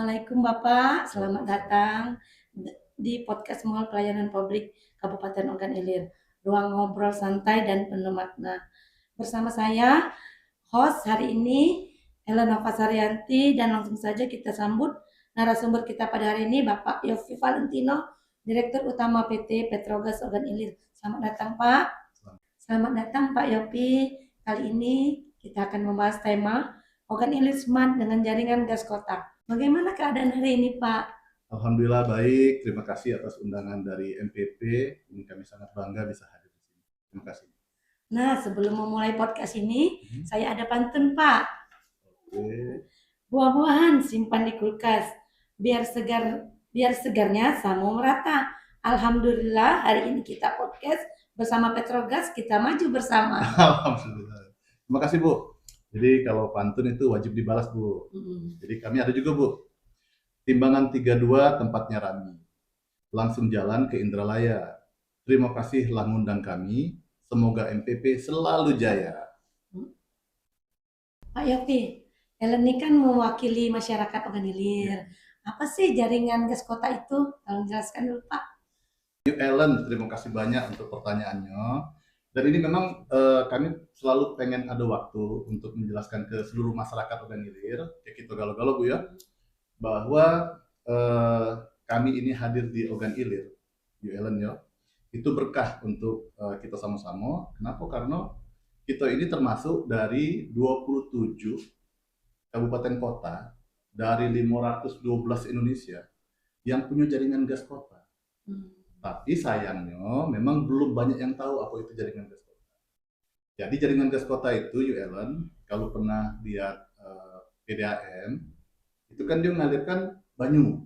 Assalamualaikum Bapak, selamat datang di podcast Mall Pelayanan Publik Kabupaten Ogan Ilir. Ruang ngobrol santai dan penuh makna. Bersama saya, host hari ini, Elenova Saryanti, dan langsung saja kita sambut narasumber kita pada hari ini, Bapak Yofi Valentino, Direktur Utama PT Petrogas Ogan Ilir. Selamat datang Pak. Selamat datang Pak Yofi. Kali ini kita akan membahas tema Ogan Ilir Smart dengan jaringan gas kota. Bagaimana keadaan hari ini, Pak? Alhamdulillah baik, terima kasih atas undangan dari MPP. Ini kami sangat bangga bisa hadir di sini. Terima kasih. Nah, sebelum memulai podcast ini, saya ada pantun, Pak. Oke. Buah-buahan simpan di kulkas, biar segarnya sama merata. Alhamdulillah hari ini kita podcast bersama Petrogas, kita maju bersama. Alhamdulillah. Terima kasih Bu. Jadi kalau pantun itu wajib dibalas Bu. Jadi kami ada juga Bu. Timbangan 32 tempatnya Rami. Langsung jalan ke Indralaya. Terima kasih telah ngundang kami. Semoga MPP selalu jaya. Pak Yofi, Ellen ini kan mewakili masyarakat Ogan Ilir. Apa sih jaringan gas kota itu? Tolong jelaskan dulu Pak. Ellen, terima kasih banyak untuk pertanyaannya. Dan ini memang kami selalu pengen ada waktu untuk menjelaskan ke seluruh masyarakat Ogan Ilir, kayak gitu galau-galau Bu ya, bahwa kami ini hadir di Ogan Ilir, Ellen ya, itu berkah untuk kita sama-sama. Kenapa? Karena kita ini termasuk dari 27 kabupaten kota dari 512 Indonesia yang punya jaringan gas kota. Tapi sayangnya memang belum banyak yang tahu apa itu jaringan gas kota. Jadi jaringan gas kota itu, Ellen, kalau pernah lihat PDAM, itu kan dia mengalirkan banyu.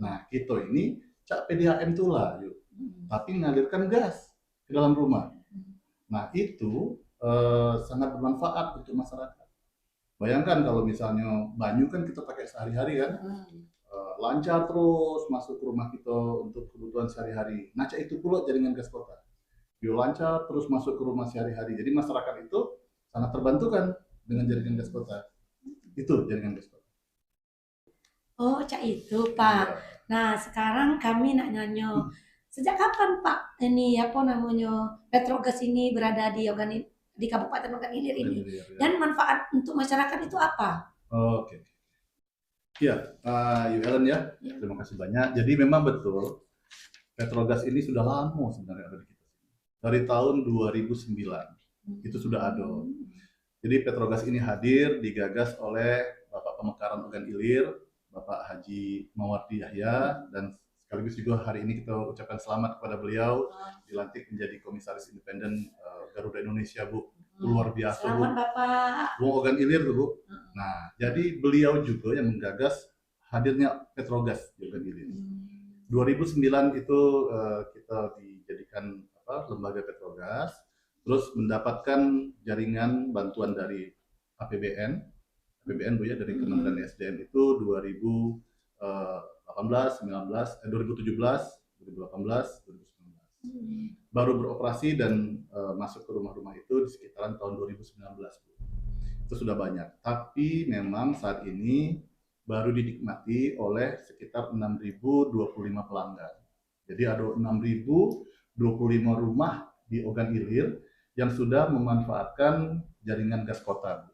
Nah, kita ini cak PDAM itu lah, yuk. Tapi mengalirkan gas ke dalam rumah. Nah, itu sangat bermanfaat untuk masyarakat. Bayangkan kalau misalnya banyu kan kita pakai sehari-hari kan. Lancar terus masuk ke rumah kita untuk kebutuhan sehari-hari. Nah, itu pula jaringan gas kota. Dia lancar terus masuk ke rumah sehari-hari. Jadi masyarakat itu sangat terbantu kan dengan jaringan gas kota. Itu jaringan gas kota. Oh, cak itu Pak. Ya. Nah, sekarang kami nak nanya, sejak kapan Pak ini apa namanya Petrogas ini berada di di Kabupaten Ogan Ilir ini? Dan manfaat untuk masyarakat itu apa? Oke. Ya, Ellen ya, terima kasih banyak. Jadi memang betul, Petrogas ini sudah lama sebenarnya ada di kita. Dari tahun 2009, itu sudah ada. Jadi Petrogas ini hadir, digagas oleh Bapak Pemekaran Ogan Ilir, Bapak Haji Mawardi Yahya, dan sekaligus juga hari ini kita ucapkan selamat kepada beliau, dilantik menjadi Komisaris Independen Garuda Indonesia, Bu. Luar biasa, Selamat Bu. Bapak. Wong Ogan Ilir tuh, Bu. Nah, jadi beliau juga yang menggagas hadirnya Petrogas di Ogan Ilir. 2009 itu kita dijadikan lembaga Petrogas, terus mendapatkan jaringan bantuan dari APBN Bu ya, dari Kementerian SDM itu 2018, 2017, 2018, 2019. Baru beroperasi dan masuk ke rumah-rumah itu di sekitaran tahun 2019 Bu. Itu sudah banyak, tapi memang saat ini baru dinikmati oleh sekitar 6.025 pelanggan. Jadi ada 6.025 rumah di Ogan Ilir yang sudah memanfaatkan jaringan gas kota.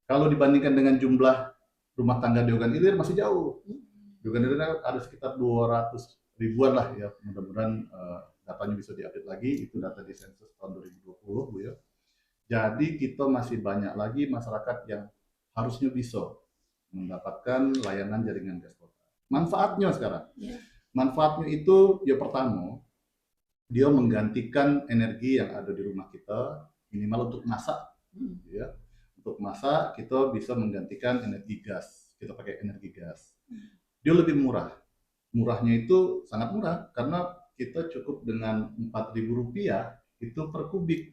Kalau dibandingkan dengan jumlah rumah tangga di Ogan Ilir masih jauh. Di Ogan Ilir ada sekitar 200 ribuan lah ya. Mudah-mudahan datanya bisa diupdate lagi. Itu data di sensus tahun 2020 Bu ya. Jadi kita masih banyak lagi masyarakat yang harusnya bisa mendapatkan layanan jaringan gas kota. Manfaatnya sekarang, manfaatnya itu ya pertama, dia menggantikan energi yang ada di rumah kita minimal untuk masak, ya. Untuk masak kita bisa menggantikan energi gas, kita pakai energi gas. Dia lebih murah, murahnya itu sangat murah karena kita cukup dengan Rp4.000 itu per kubik.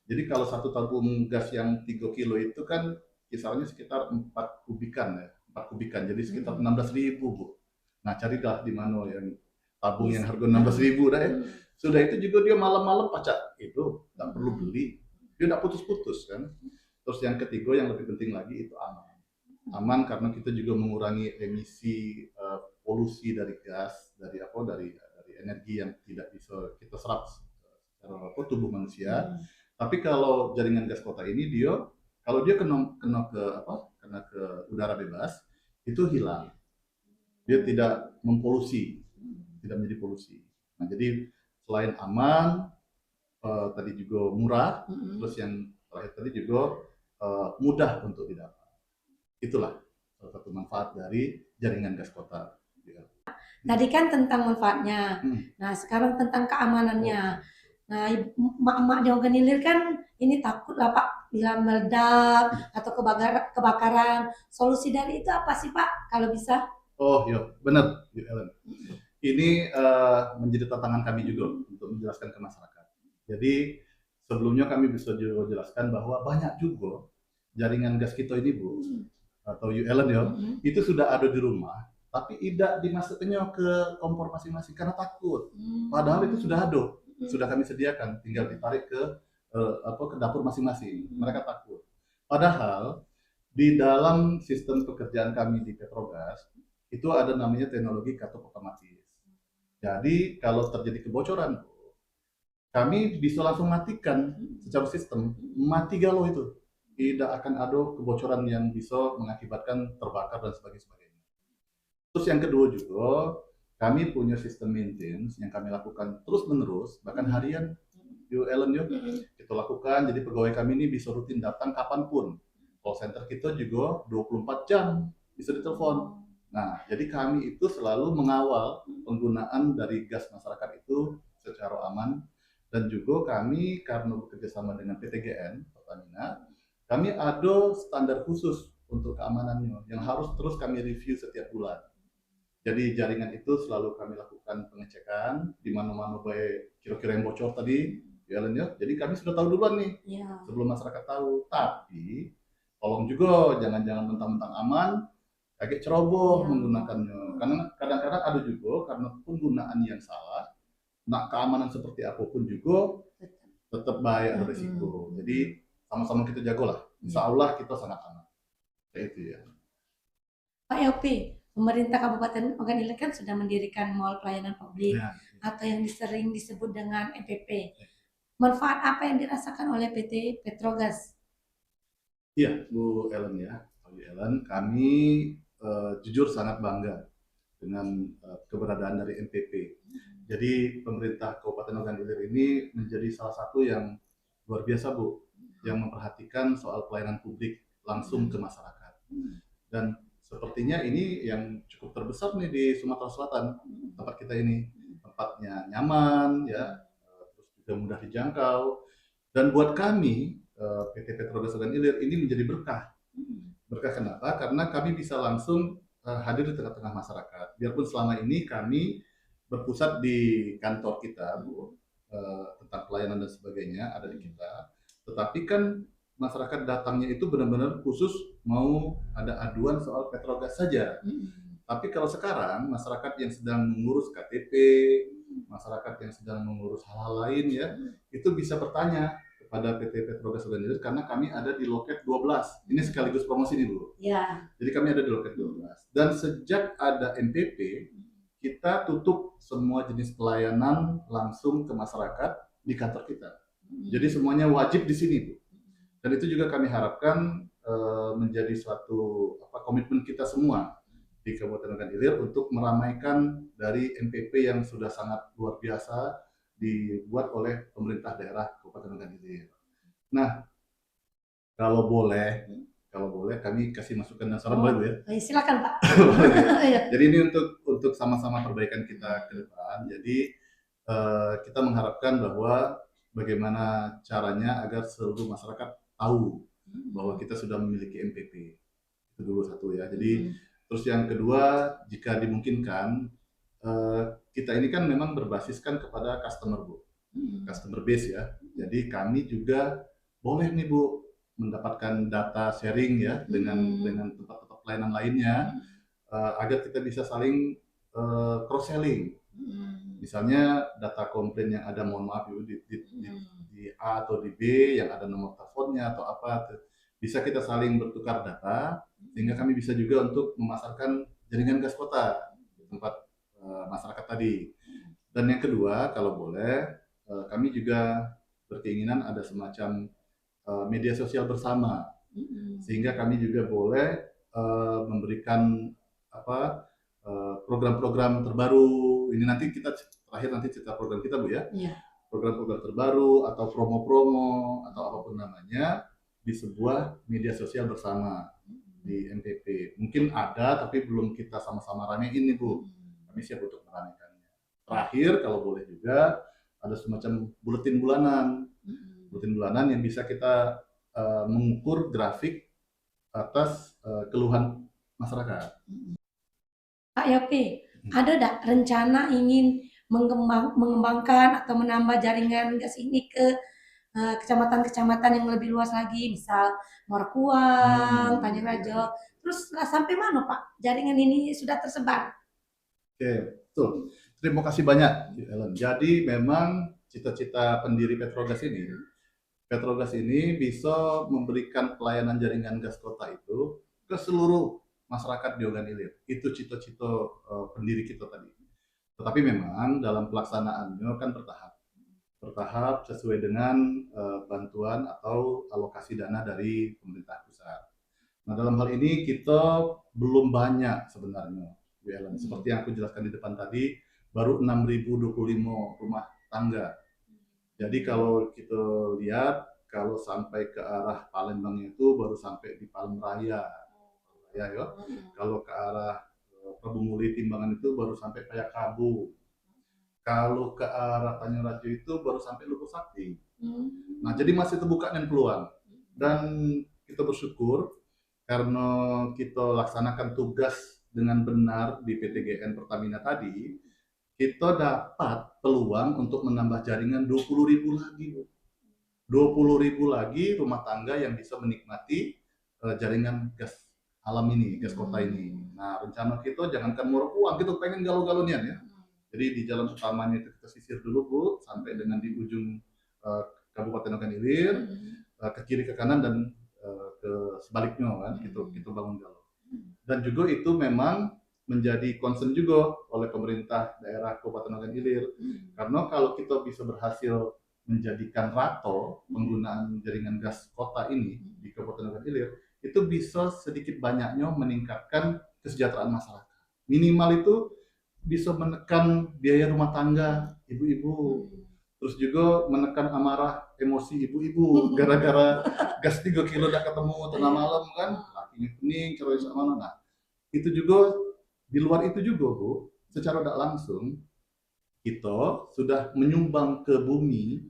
Jadi kalau satu tabung gas yang 3 kilo itu kan kisarannya sekitar 4 kubikan ya, 4 kubikan. Jadi sekitar 16.000 Bu. Nah, carilah di mana yang tabung yang harga 16.000 dah ya. Sudah itu juga dia malam-malam pacak itu, nggak perlu beli. Dia nggak putus-putus kan. Terus yang ketiga yang lebih penting lagi itu aman. aman karena kita juga mengurangi emisi polusi dari gas, dari energi yang tidak bisa kita serap secara tubuh manusia. Tapi kalau jaringan gas kota ini kalau dia kena ke udara bebas itu hilang. Dia tidak mempolusi, tidak menjadi polusi. Nah, jadi selain aman, tadi juga murah, terus yang terakhir tadi juga mudah untuk didapat. Itulah salah satu manfaat dari jaringan gas kota. Tadi kan tentang manfaatnya. Nah, sekarang tentang keamanannya. Nah, emak-emak di Ogan Ilir kan ini takut lah Pak bila meledak atau kebakaran. Solusi dari itu apa sih Pak kalau bisa? Oh iya, benar, Ellen. Ini menjadi tantangan kami juga untuk menjelaskan ke masyarakat. Jadi sebelumnya kami bisa juga jelaskan bahwa banyak juga jaringan gas kita ini Bu, atau Ellen ya, itu sudah ada di rumah, tapi tidak dimasukkannya ke kompor masing-masing karena takut. Padahal itu sudah ada, sudah kami sediakan, tinggal ditarik ke dapur masing-masing. Mereka takut. Padahal di dalam sistem pekerjaan kami di Petrogas itu ada namanya teknologi katup otomatis. Jadi kalau terjadi kebocoran, kami bisa langsung matikan secara sistem, mati galau itu. Tidak akan ada kebocoran yang bisa mengakibatkan terbakar dan sebagainya. Terus yang kedua juga, kami punya sistem maintenance yang kami lakukan terus-menerus, bahkan harian. Ellen kita lakukan, jadi pegawai kami ini bisa rutin datang kapanpun. Call center kita juga 24 jam bisa ditelepon. Nah, jadi kami itu selalu mengawal penggunaan dari gas masyarakat itu secara aman, dan juga kami karena bekerja sama dengan PTGN, Pertamina, kami ada standar khusus untuk keamanannya yang harus terus kami review setiap bulan. Jadi jaringan itu selalu kami lakukan pengecekan di mana-mana baik kira-kira yang bocor tadi, ya. Jadi kami sudah tahu duluan nih sebelum masyarakat tahu. Tapi tolong juga jangan mentang-mentang aman agak ceroboh menggunakannya, karena kadang-kadang ada juga karena penggunaan yang salah. Nah, keamanan seperti apapun juga tetap baik ada risiko. Jadi sama-sama kita jagolah. Insya Allah kita sangat aman. Kayak itu ya. Pak Yopi, pemerintah Kabupaten Ogan Ilir kan sudah mendirikan mall pelayanan publik atau yang sering disebut dengan MPP. Manfaat apa yang dirasakan oleh PT Petrogas? Iya, Bu Ellen ya. Bu Ellen, kami jujur sangat bangga dengan keberadaan dari MPP. Jadi pemerintah Kabupaten Ogan Ilir ini menjadi salah satu yang luar biasa Bu, yang memperhatikan soal pelayanan publik langsung ke masyarakat. Dan sepertinya ini yang cukup terbesar nih di Sumatera Selatan, tempat kita ini. Tempatnya nyaman, ya, terus juga mudah dijangkau. Dan buat kami, PT Petrogas Ogan Ilir ini menjadi berkah. Berkah kenapa? Karena kami bisa langsung hadir di tengah-tengah masyarakat. Biarpun selama ini kami berpusat di kantor kita, Bu, tentang pelayanan dan sebagainya ada di kita. Tetapi kan masyarakat datangnya itu benar-benar khusus mau ada aduan soal Petrogas saja. Tapi kalau sekarang masyarakat yang sedang mengurus KTP, masyarakat yang sedang mengurus hal-hal lain ya, itu bisa bertanya kepada PT Petrogas Ogan Ilir karena kami ada di loket 12. Ini sekaligus promosi nih Bu. Ya. Jadi kami ada di loket 12. Dan sejak ada MPP, kita tutup semua jenis pelayanan langsung ke masyarakat di kantor kita. Jadi semuanya wajib di sini Bu. Dan itu juga kami harapkan menjadi suatu komitmen kita semua di Kabupaten Ogan Ilir untuk meramaikan dari MPP yang sudah sangat luar biasa dibuat oleh pemerintah daerah Kabupaten Ogan Ilir. Nah, kalau boleh kami kasih masukan dan saran boleh ya? Silakan Pak. Jadi ini untuk sama-sama perbaikan kita ke depan. Jadi kita mengharapkan bahwa bagaimana caranya agar seluruh masyarakat tahu bahwa kita sudah memiliki MPP. Itu dulu satu ya. Jadi terus yang kedua, jika dimungkinkan kita ini kan memang berbasiskan kepada customer Bu, customer base ya. Jadi kami juga boleh nih Bu mendapatkan data sharing ya dengan tempat-tempat pelayanan lainnya agar kita bisa saling cross selling. Misalnya data komplain yang ada, mohon maaf Bu, di A atau di B yang ada nomor teleponnya atau apa, bisa kita saling bertukar data sehingga kami bisa juga untuk memasarkan jaringan gas kota di tempat masyarakat tadi. Dan yang kedua, kalau boleh, kami juga berkeinginan ada semacam media sosial bersama, sehingga kami juga boleh memberikan program-program terbaru. Ini nanti kita terakhir nanti cerita program kita, Bu, ya. Iya. Program-program terbaru atau promo-promo atau apapun namanya di sebuah media sosial bersama di MPP. Mungkin ada tapi belum kita sama-sama ramein nih, Bu. Kami siap untuk meramekannya. Terakhir, kalau boleh juga ada semacam buletin bulanan yang bisa kita mengukur grafik atas keluhan masyarakat. Pak Yopi, ada tak rencana ingin mengembangkan atau menambah jaringan gas ini ke kecamatan-kecamatan yang lebih luas lagi, misal Morakuang, Tanjung Rajo, terus sampai mana Pak jaringan ini sudah tersebar? Oke, betul. Terima kasih banyak, Ellen. Jadi memang cita-cita pendiri Petrogas ini bisa memberikan pelayanan jaringan gas kota itu ke seluruh masyarakat di Ogan Ilir. Itu cita-cita pendiri kita tadi. Tetapi memang dalam pelaksanaannya kan bertahap sesuai dengan bantuan atau alokasi dana dari pemerintah pusat. Nah, dalam hal ini kita belum banyak sebenarnya, Bu Ellen. Seperti yang aku jelaskan di depan tadi, baru 6.025 rumah tangga. Jadi kalau kita lihat, kalau sampai ke arah Palembang itu baru sampai di Palem Raya. Ya. Kalau ke arah Prabumuli Timbangan itu baru sampai Payakabu. Kalau ke arah Tanjung Rajo itu baru sampai Lubuk Sakti. Nah, jadi masih terbuka dan peluang. Dan kita bersyukur karena kita laksanakan tugas dengan benar di PTGN Pertamina tadi, kita dapat peluang untuk menambah jaringan 20.000 lagi. 20.000 lagi rumah tangga yang bisa menikmati jaringan gas alam ini, gas kota ini. Nah, rencana kita jangankan Morakuang, kita pengen galau-galonian ya. Jadi di jalan utamanya itu kita sisir dulu, Bu, sampai dengan di ujung Kabupaten Ogan Ilir, ke kiri ke kanan dan ke sebaliknya kan, kita bangun galau. Dan juga itu memang menjadi concern juga oleh pemerintah daerah Kabupaten Ogan Ilir. Karena kalau kita bisa berhasil menjadikan rato penggunaan jaringan gas kota ini di Kabupaten Ogan Ilir, itu bisa sedikit banyaknya meningkatkan kesejahteraan masyarakat. Minimal itu bisa menekan biaya rumah tangga ibu-ibu, terus juga menekan amarah emosi ibu-ibu gara-gara gas 3 kilo udah ketemu tengah malam kan, lakinya pening, cerai sama mana. Nah, itu juga di luar itu juga, Bu, secara tidak langsung kita sudah menyumbang ke bumi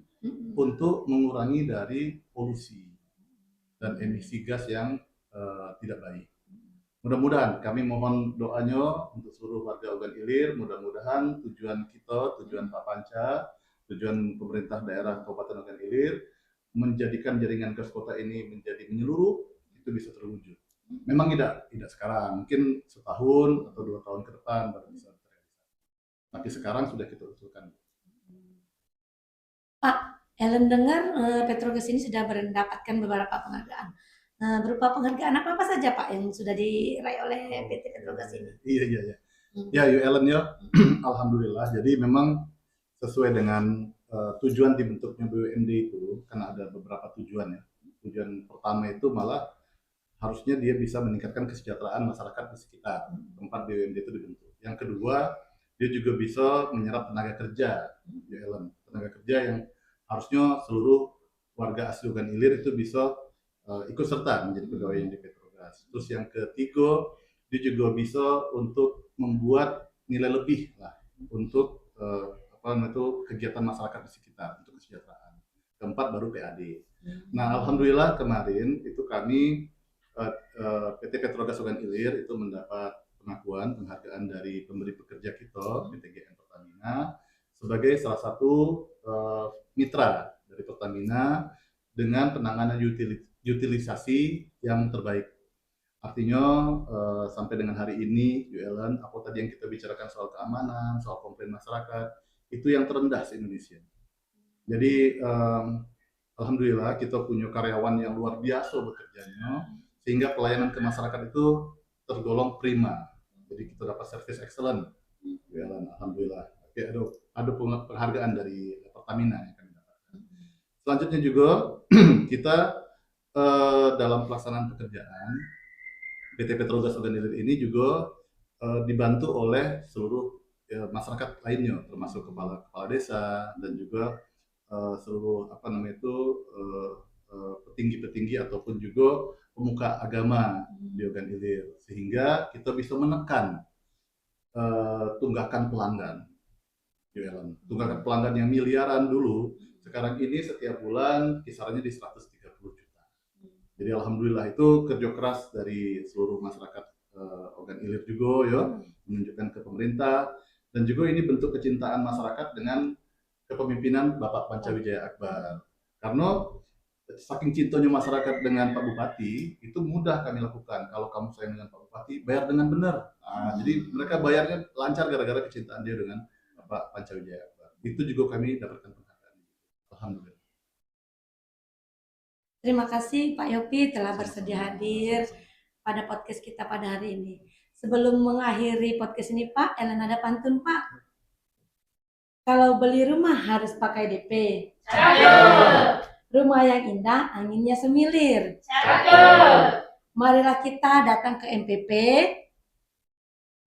untuk mengurangi dari polusi dan emisi gas yang tidak baik. Mudah-mudahan kami mohon doanya untuk seluruh warga Ogan Ilir, mudah-mudahan tujuan kita, tujuan Pak Panca, tujuan pemerintah daerah Kabupaten Ogan Ilir menjadikan jaringan gas kota ini menjadi menyeluruh, itu bisa terwujud. Memang tidak sekarang, mungkin setahun atau 2 tahun ke depan baru bisa terrealisasi. Tapi sekarang sudah kita usulkan. Pak, Ellen dengar Petrogas ini sudah mendapatkan beberapa penghargaan. Berupa penghargaan apa saja Pak yang sudah diraih oleh PT Petrogas ini? Iya. Ya, Ellen ya, alhamdulillah. Jadi memang sesuai dengan tujuan dibentuknya BUMD itu, karena ada beberapa tujuan ya. Tujuan pertama itu malah harusnya dia bisa meningkatkan kesejahteraan masyarakat di sekitar tempat BUMD itu dibentuk. Yang kedua, dia juga bisa menyerap tenaga kerja, Ellen. Tenaga kerja yang harusnya seluruh warga asli Ogan Ilir itu bisa ikut serta menjadi pegawai di Petrogas. Terus yang ketiga, dia juga bisa untuk membuat nilai lebih lah untuk kegiatan masyarakat di sekitar untuk kesejahteraan. Keempat baru PAD. Nah, alhamdulillah kemarin itu kami PT Petrogas Ogan Ilir itu mendapat penghargaan dari pemberi pekerja kita PTGN Pertamina sebagai salah satu mitra dari Pertamina dengan penanganan utilisasi yang terbaik. Artinya sampai dengan hari ini, Ellen, apa tadi yang kita bicarakan soal keamanan, soal komplain masyarakat, itu yang terendah di Indonesia. Jadi alhamdulillah kita punya karyawan yang luar biasa bekerjanya, sehingga pelayanan ke masyarakat itu tergolong prima. Jadi kita dapat service excellent. Ya, alhamdulillah. Oke, ada penghargaan dari Pertamina yang kami dapatkan. Selanjutnya juga kita dalam pelaksanaan pekerjaan PT Petrogas Ogan Ilir ini juga dibantu oleh seluruh masyarakat lainnya, termasuk kepala desa dan juga seluruh petinggi-petinggi ataupun juga pemuka agama di Ogan Ilir, sehingga kita bisa menekan tunggakan pelanggan. Tunggakan pelanggan yang miliaran dulu, sekarang ini setiap bulan kisarannya di 130 juta. Jadi alhamdulillah itu kerja keras dari seluruh masyarakat Ogan Ilir juga ya, menunjukkan ke pemerintah, dan juga ini bentuk kecintaan masyarakat dengan kepemimpinan Bapak Pancawijaya Akbar. Karena saking cintanya masyarakat dengan Pak Bupati, itu mudah kami lakukan. Kalau kamu sayang dengan Pak Bupati, bayar dengan benar. Jadi mereka bayarnya lancar gara-gara kecintaan dia dengan Bapak Pancawijaya Akbar. Itu juga kami dapatkan penghargaan. Alhamdulillah. Terima kasih Pak Yopi telah bersedia hadir pada podcast kita pada hari ini. Sebelum mengakhiri podcast ini Pak, Ellen ada pantun Pak. Kalau beli rumah harus pakai DP. Rumah yang indah, anginnya semilir. Marilah kita datang ke MPP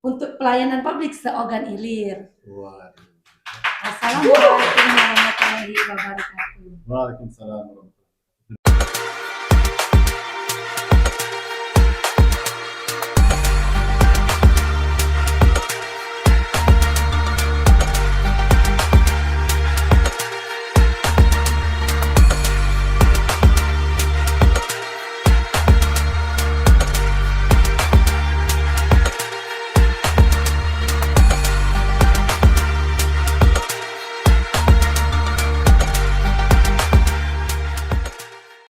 untuk pelayanan publik se-Ogan Ilir. Waduh. Assalamualaikum warahmatullahi wabarakatuh. Waalaikumsalam warahmatullahi wabarakatuh.